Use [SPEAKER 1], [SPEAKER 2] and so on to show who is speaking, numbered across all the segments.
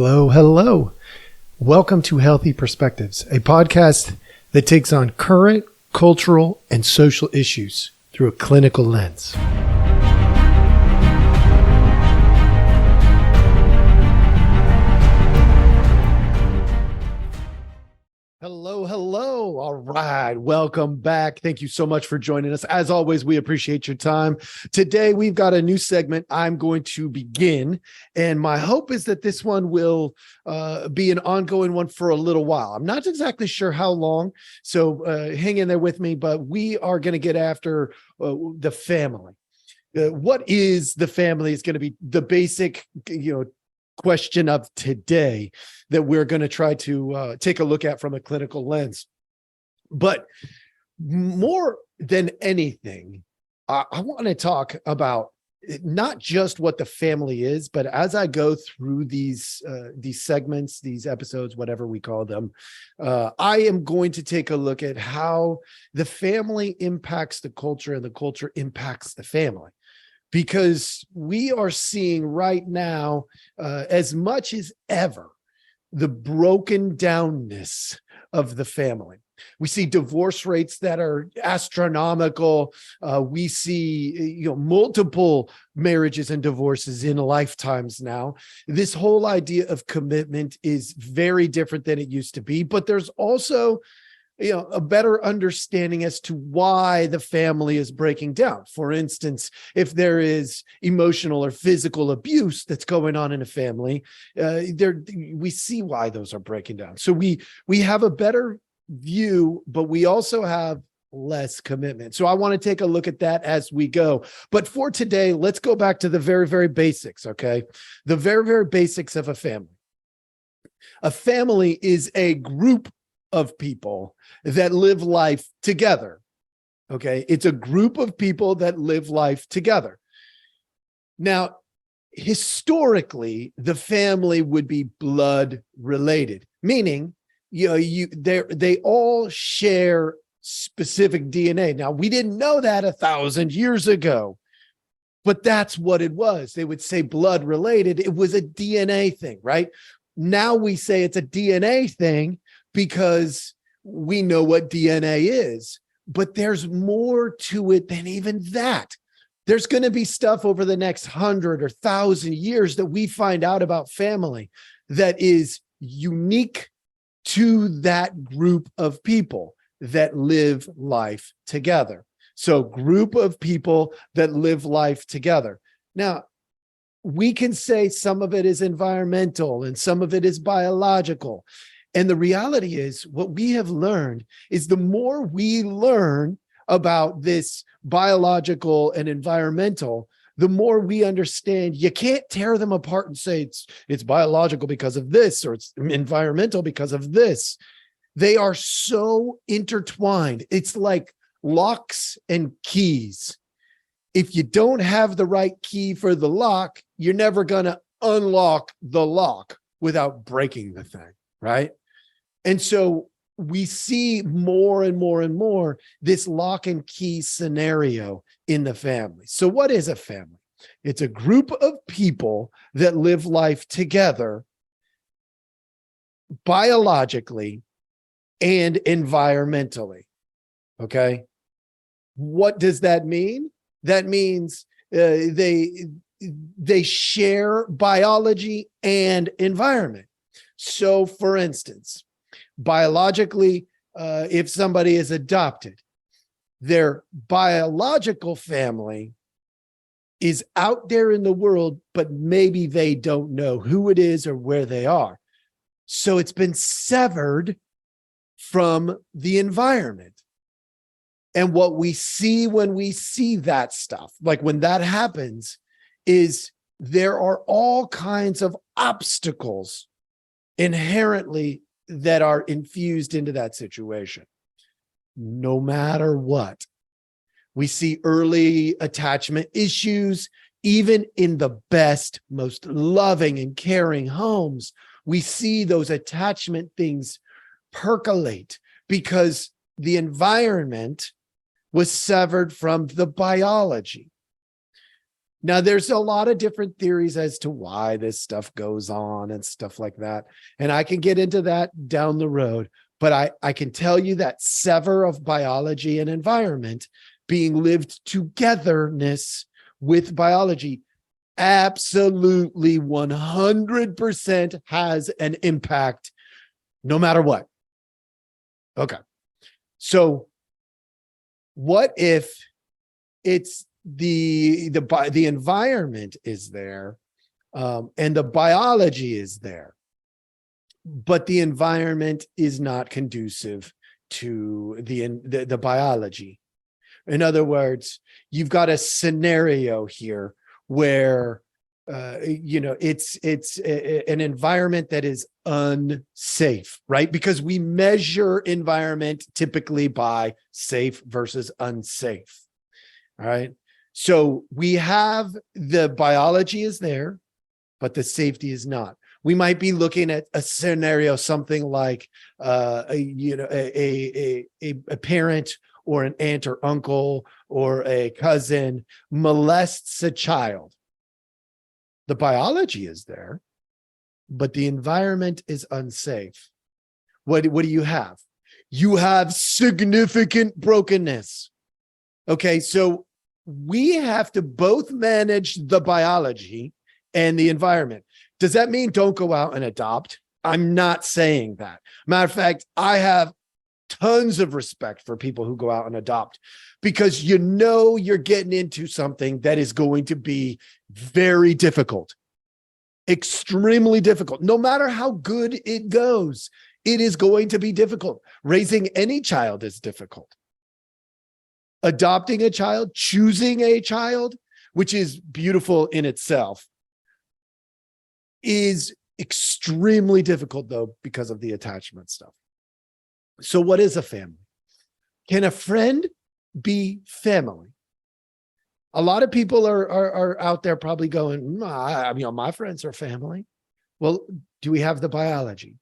[SPEAKER 1] Hello, hello. Welcome to Healthy Perspectives, a podcast that takes on current, cultural, and social issues through a clinical lens. Hello. All right. Welcome back. Thank you so much for joining us. As always, we appreciate your time. Today, we've got a new segment I'm going to begin, and my hope is that this one will be an ongoing one for a little while. I'm not exactly sure how long, so hang in there with me, but we are going to get after the family. What is the family is going to be the basic, question of today that we're going to try to take a look at from a clinical lens. But more than anything, I want to talk about not just what the family is, but as I go through these segments, these episodes, whatever we call them, I am going to take a look at how the family impacts the culture and the culture impacts the family. Because we are seeing right now, as much as ever, the broken downness of the family. We see divorce rates that are astronomical. We see, multiple marriages and divorces in lifetimes now. This whole idea of commitment is very different than it used to be, but there's also a better understanding as to why the family is breaking down. For instance, if there is emotional or physical abuse that's going on in a family, we see why those are breaking down. So we have a better view, but we also have less commitment. So I want to take a look at that as we go. But for today, let's go back to the very, very basics, okay? The very, very basics of a family. A family is a group of people that live life together. Okay. It's a group of people that live life together. Now, historically, the family would be blood related, meaning, they all share specific DNA. Now, we didn't know that 1,000 years ago, but that's what it was. They would say blood related. It was a DNA thing, right? Now we say it's a DNA thing because we know what DNA is, but there's more to it than even that. There's going to be stuff over the next 100 or 1,000 years that we find out about family that is unique to that group of people that live life together. So, group of people that live life together. Now, we can say some of it is environmental and some of it is biological. And the reality is, what we have learned is the more we learn about this biological and environmental, the more we understand you can't tear them apart and say it's biological because of this or it's environmental because of this. They are so intertwined. It's like locks and keys. If you don't have the right key for the lock, you're never going to unlock the lock without breaking the thing, right? And so we see more and more and more this lock and key scenario in the family. So what is a family? It's a group of people that live life together biologically and environmentally. Okay. What does that mean? That means they share biology and environment. So for instance, biologically, if somebody is adopted, their biological family is out there in the world, but maybe they don't know who it is or where they are. So it's been severed from the environment. And what we see when we see that stuff, like when that happens, is there are all kinds of obstacles inherently that are infused into that situation. No matter what, we see early attachment issues, even in the best, most loving and caring homes. We see those attachment things percolate because the environment was severed from the biology. Now, there's a lot of different theories as to why this stuff goes on and stuff like that. And I can get into that down the road, but I can tell you that sever of biology and environment being lived togetherness with biology absolutely 100% has an impact no matter what. Okay. So what if it's the environment is there, and the biology is there, but the environment is not conducive to the biology? In other words, you've got a scenario here where it's an environment that is unsafe, right? Because we measure environment typically by safe versus unsafe. All right. So we have the biology is there, but the safety is not. We might be looking at a scenario, something like a parent or an aunt or uncle or a cousin molests a child. The biology is there, but the environment is unsafe. What do you have? You have significant brokenness. Okay, so we have to both manage the biology and the environment. Does that mean don't go out and adopt? I'm not saying that. Matter of fact, I have tons of respect for people who go out and adopt, because you're getting into something that is going to be very difficult, extremely difficult. No matter how good it goes, it is going to be difficult. Raising any child is difficult. Adopting a child, choosing a child, which is beautiful in itself, is extremely difficult, though, because of the attachment stuff. So what is a family? Can a friend be family? A lot of people are out there probably going, my friends are family. Well, do we have the biology?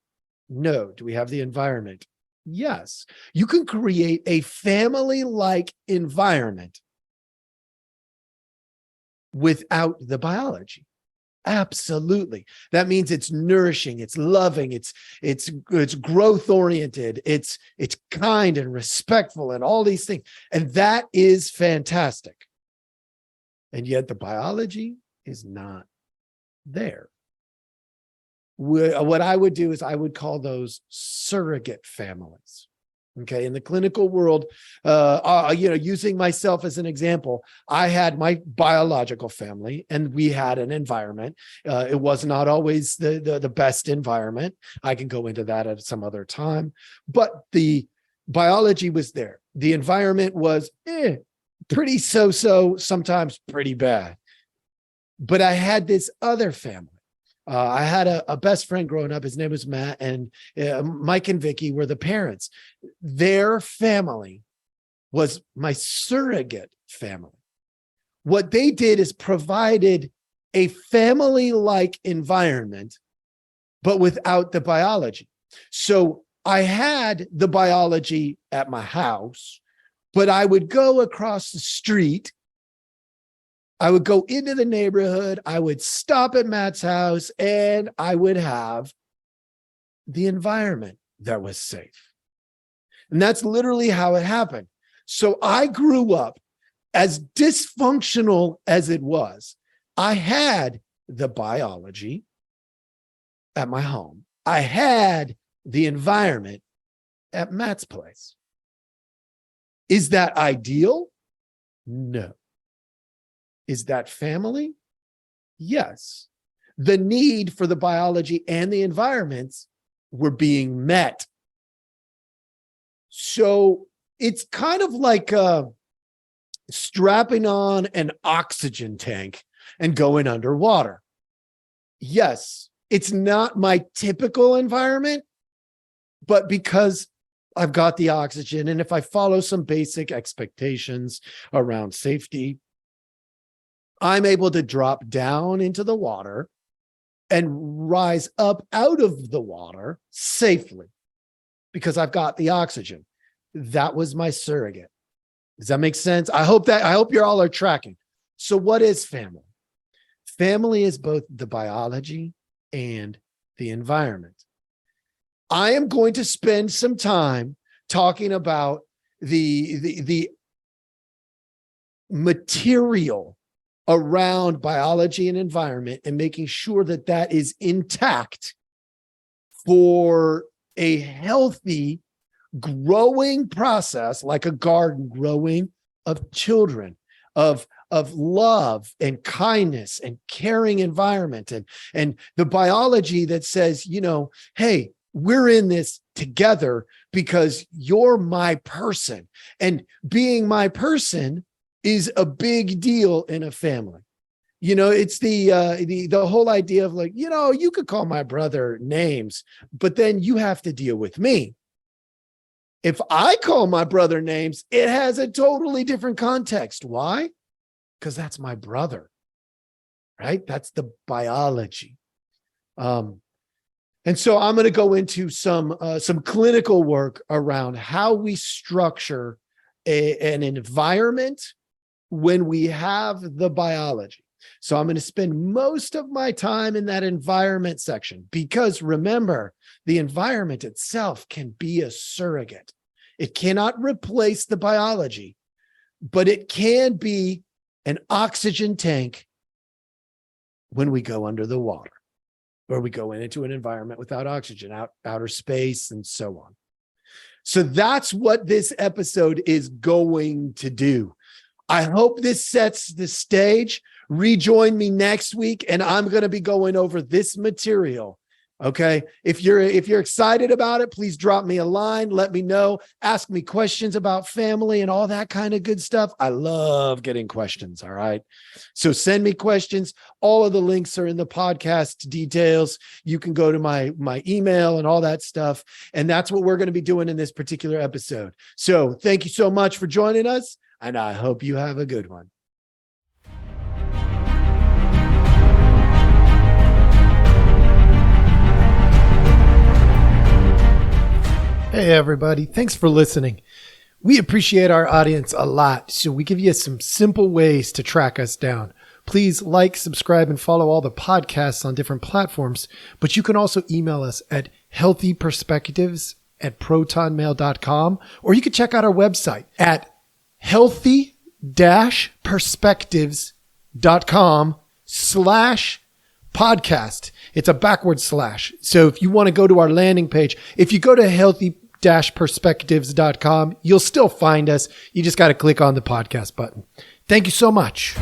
[SPEAKER 1] No. Do we have the environment? Yes. You can create a family-like environment without the biology. Absolutely. That means it's nourishing, it's loving, it's growth oriented, it's kind and respectful and all these things. And that is fantastic. And yet the biology is not there. What I would do is I would call those surrogate families. Okay. In the clinical world, using myself as an example, I had my biological family and we had an environment. It was not always the best environment. I can go into that at some other time, but the biology was there. The environment was pretty so-so, sometimes pretty bad. But I had this other family. I had a best friend growing up. His name was Matt, and Mike and Vicky were the parents. Their family was my surrogate family. What they did is provided a family-like environment, but without the biology. So I had the biology at my house, but I would go across the street. I would go into the neighborhood, I would stop at Matt's house, and I would have the environment that was safe. And that's literally how it happened. So I grew up, as dysfunctional as it was, I had the biology at my home. I had the environment at Matt's place. Is that ideal? No. Is that family? Yes. The need for the biology and the environments were being met. So it's kind of like strapping on an oxygen tank and going underwater. Yes, it's not my typical environment, but because I've got the oxygen, and if I follow some basic expectations around safety, I'm able to drop down into the water and rise up out of the water safely because I've got the oxygen. That was my surrogate. Does that make sense? I hope you're all are tracking. So what is family? Family is both the biology and the environment. I am going to spend some time talking about the material around biology and environment and making sure that that is intact for a healthy growing process, like a garden growing, of children, of love and kindness and caring environment, and the biology that says, hey, we're in this together because you're my person, and being my person is a big deal in a family. It's the whole idea of like, you could call my brother names, but then you have to deal with me. If I call my brother names, it has a totally different context. Why? Because that's my brother, right? That's the biology. And so I'm going to go into some clinical work around how we structure an environment when we have the biology. So I'm going to spend most of my time in that environment section, because remember, the environment itself can be a surrogate. It cannot replace the biology, but it can be an oxygen tank when we go under the water, or we go into an environment without oxygen, outer space, and so on. So that's what this episode is going to do. I hope this sets the stage. Rejoin me next week, and I'm going to be going over this material. Okay. If you're excited about it, please drop me a line. Let me know. Ask me questions about family and all that kind of good stuff. I love getting questions. All right. So send me questions. All of the links are in the podcast details. You can go to my email and all that stuff. And that's what we're going to be doing in this particular episode. So thank you so much for joining us, and I hope you have a good one. Hey, everybody. Thanks for listening. We appreciate our audience a lot, so we give you some simple ways to track us down. Please like, subscribe, and follow all the podcasts on different platforms, but you can also email us at healthyperspectives@protonmail.com, or you can check out our website at healthy-perspectives.com/podcast. It's a backward slash. So if you want to go to our landing page, if you go to healthy-perspectives.com, you'll still find us. You just got to click on the podcast button. Thank you so much.